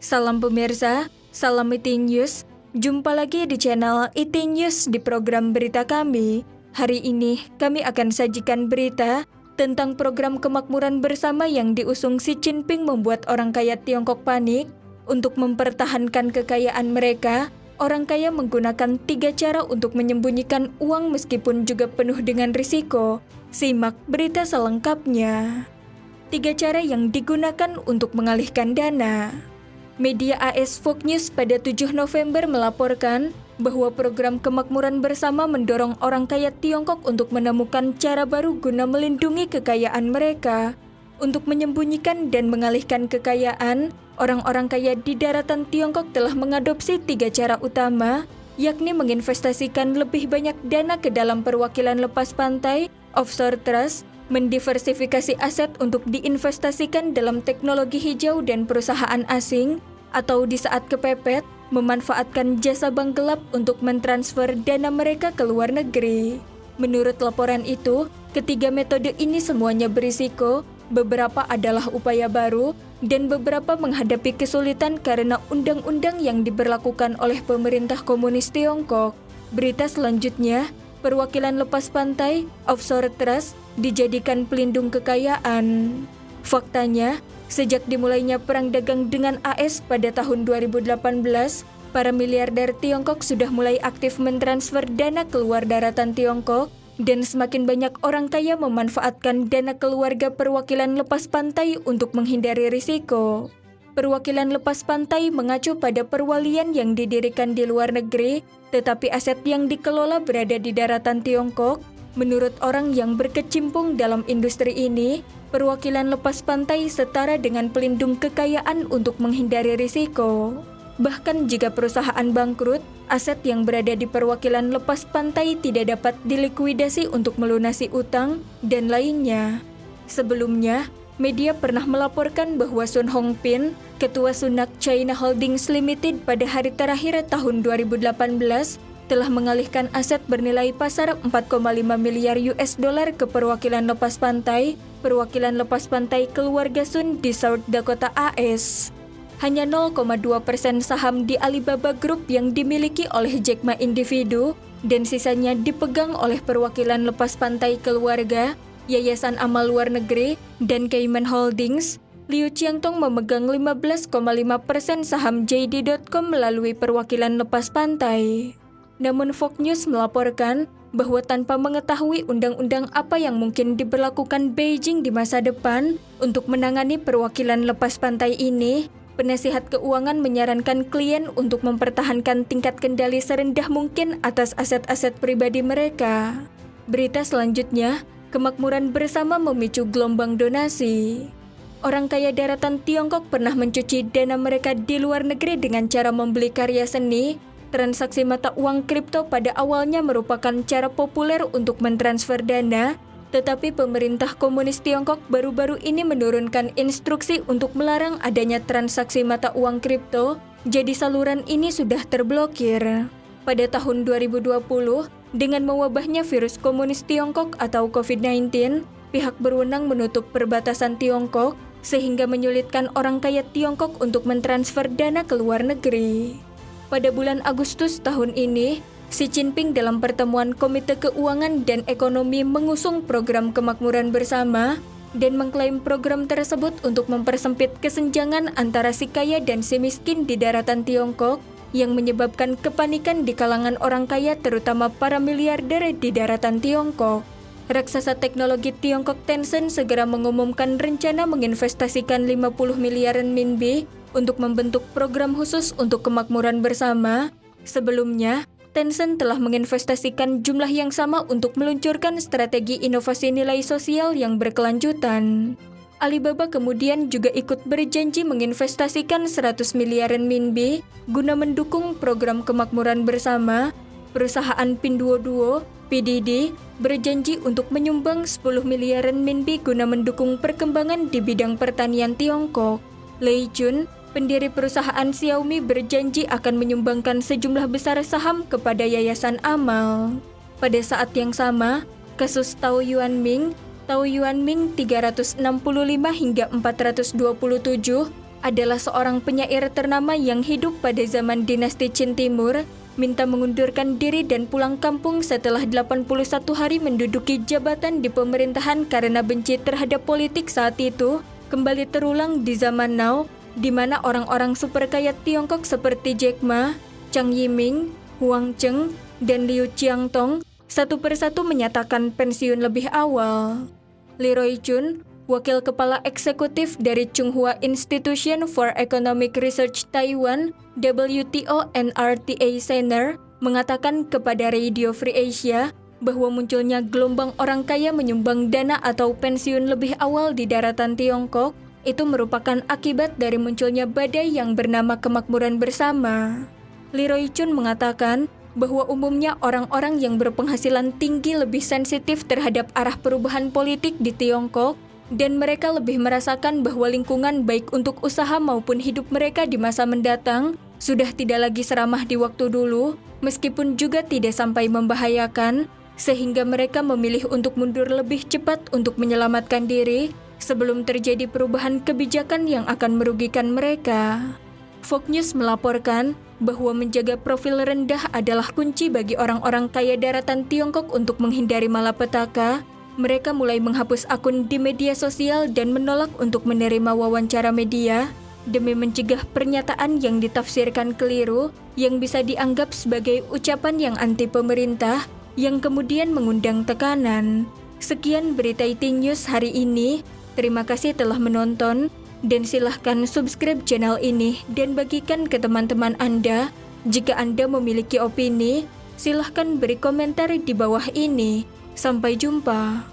Salam pemirsa, salam IT News. Jumpa lagi di channel IT News di program berita kami. Hari ini kami akan sajikan berita tentang program kemakmuran bersama yang diusung Xi Jinping membuat orang kaya Tiongkok panik. Untuk mempertahankan kekayaan mereka, orang kaya menggunakan 3 cara untuk menyembunyikan uang meskipun juga penuh dengan risiko. Simak berita selengkapnya. 3 cara yang digunakan untuk mengalihkan dana. Media AS Fox News pada 7 November melaporkan bahwa program kemakmuran bersama mendorong orang kaya Tiongkok untuk menemukan cara baru guna melindungi kekayaan mereka. Untuk menyembunyikan dan mengalihkan kekayaan, orang-orang kaya di daratan Tiongkok telah mengadopsi 3 cara utama, yakni menginvestasikan lebih banyak dana ke dalam perwakilan lepas pantai, offshore trust, mendiversifikasi aset untuk diinvestasikan dalam teknologi hijau dan perusahaan asing, atau di saat kepepet, memanfaatkan jasa bank gelap untuk mentransfer dana mereka ke luar negeri. Menurut laporan itu, ketiga metode ini semuanya berisiko, beberapa adalah upaya baru, dan beberapa menghadapi kesulitan karena undang-undang yang diberlakukan oleh pemerintah komunis Tiongkok. Berita selanjutnya, perwakilan lepas pantai, offshore trust, dijadikan pelindung kekayaan. Faktanya, sejak dimulainya perang dagang dengan AS pada tahun 2018, para miliarder Tiongkok sudah mulai aktif mentransfer dana keluar daratan Tiongkok, dan semakin banyak orang kaya memanfaatkan dana keluarga perwakilan lepas pantai untuk menghindari risiko. Perwakilan lepas pantai mengacu pada perwalian yang didirikan di luar negeri, tetapi aset yang dikelola berada di daratan Tiongkok. Menurut orang yang berkecimpung dalam industri ini, perwakilan lepas pantai setara dengan pelindung kekayaan untuk menghindari risiko. Bahkan jika perusahaan bangkrut, aset yang berada di perwakilan lepas pantai tidak dapat dilikuidasi untuk melunasi utang dan lainnya. Sebelumnya, media pernah melaporkan bahwa Sun Hongpin, ketua Sunak China Holdings Limited pada hari terakhir tahun 2018, telah mengalihkan aset bernilai pasar 4,5 miliar US dollar ke perwakilan lepas pantai keluarga Sun di South Dakota AS. Hanya 0,2% saham di Alibaba Group yang dimiliki oleh Jack Ma individu dan sisanya dipegang oleh perwakilan lepas pantai keluarga, Yayasan Amal Luar Negeri, dan Cayman Holdings. Liu Qiangtong memegang 15,5% saham JD.com melalui perwakilan lepas pantai. Namun Fox News melaporkan bahwa tanpa mengetahui undang-undang apa yang mungkin diberlakukan Beijing di masa depan untuk menangani perwakilan lepas pantai ini, penasihat keuangan menyarankan klien untuk mempertahankan tingkat kendali serendah mungkin atas aset-aset pribadi mereka. Berita selanjutnya, kemakmuran bersama memicu gelombang donasi. Orang kaya daratan Tiongkok pernah mencuci dana mereka di luar negeri dengan cara membeli karya seni. Transaksi mata uang kripto pada awalnya merupakan cara populer untuk mentransfer dana, tetapi pemerintah komunis Tiongkok baru-baru ini menurunkan instruksi untuk melarang adanya transaksi mata uang kripto, jadi saluran ini sudah terblokir. Pada tahun 2020, dengan mewabahnya virus komunis Tiongkok atau COVID-19, pihak berwenang menutup perbatasan Tiongkok, sehingga menyulitkan orang kaya Tiongkok untuk mentransfer dana ke luar negeri. Pada bulan Agustus tahun ini, Xi Jinping dalam pertemuan Komite Keuangan dan Ekonomi mengusung program kemakmuran bersama dan mengklaim program tersebut untuk mempersempit kesenjangan antara si kaya dan si miskin di daratan Tiongkok yang menyebabkan kepanikan di kalangan orang kaya terutama para miliarder di daratan Tiongkok. Raksasa teknologi Tiongkok Tencent segera mengumumkan rencana menginvestasikan 50 miliar renminbi untuk membentuk program khusus untuk kemakmuran bersama. Sebelumnya, Tencent telah menginvestasikan jumlah yang sama untuk meluncurkan strategi inovasi nilai sosial yang berkelanjutan. Alibaba kemudian juga ikut berjanji menginvestasikan 100 miliar renminbi guna mendukung program kemakmuran bersama. Perusahaan Pinduoduo, PDD, berjanji untuk menyumbang 10 miliar renminbi guna mendukung perkembangan di bidang pertanian Tiongkok. Lei Jun, pendiri perusahaan Xiaomi, berjanji akan menyumbangkan sejumlah besar saham kepada Yayasan Amal. Pada saat yang sama, kasus Tao Yuanming 365 hingga 427 adalah seorang penyair ternama yang hidup pada zaman dinasti Qin Timur, minta mengundurkan diri dan pulang kampung setelah 81 hari menduduki jabatan di pemerintahan karena benci terhadap politik saat itu, kembali terulang di zaman now, di mana orang-orang super kaya Tiongkok seperti Jack Ma, Zhang Yiming, Huang Zheng, dan Liu Qiangtong satu persatu menyatakan pensiun lebih awal. Leroy Chun, wakil kepala eksekutif dari Tsinghua Institution for Economic Research Taiwan, WTO NRTA Center, mengatakan kepada Radio Free Asia bahwa munculnya gelombang orang kaya menyumbang dana atau pensiun lebih awal di daratan Tiongkok itu merupakan akibat dari munculnya badai yang bernama kemakmuran bersama. Leroy Chun mengatakan bahwa umumnya orang-orang yang berpenghasilan tinggi lebih sensitif terhadap arah perubahan politik di Tiongkok, dan mereka lebih merasakan bahwa lingkungan baik untuk usaha maupun hidup mereka di masa mendatang sudah tidak lagi seramah di waktu dulu, meskipun juga tidak sampai membahayakan, sehingga mereka memilih untuk mundur lebih cepat untuk menyelamatkan diri sebelum terjadi perubahan kebijakan yang akan merugikan mereka. Fox News melaporkan bahwa menjaga profil rendah adalah kunci bagi orang-orang kaya daratan Tiongkok untuk menghindari malapetaka. Mereka mulai menghapus akun di media sosial dan menolak untuk menerima wawancara media demi mencegah pernyataan yang ditafsirkan keliru yang bisa dianggap sebagai ucapan yang anti pemerintah yang kemudian mengundang tekanan. Sekian berita IT News hari ini. Terima kasih telah menonton. Dan silahkan subscribe channel ini dan bagikan ke teman-teman Anda. Jika Anda memiliki opini, silahkan beri komentar di bawah ini. Sampai jumpa.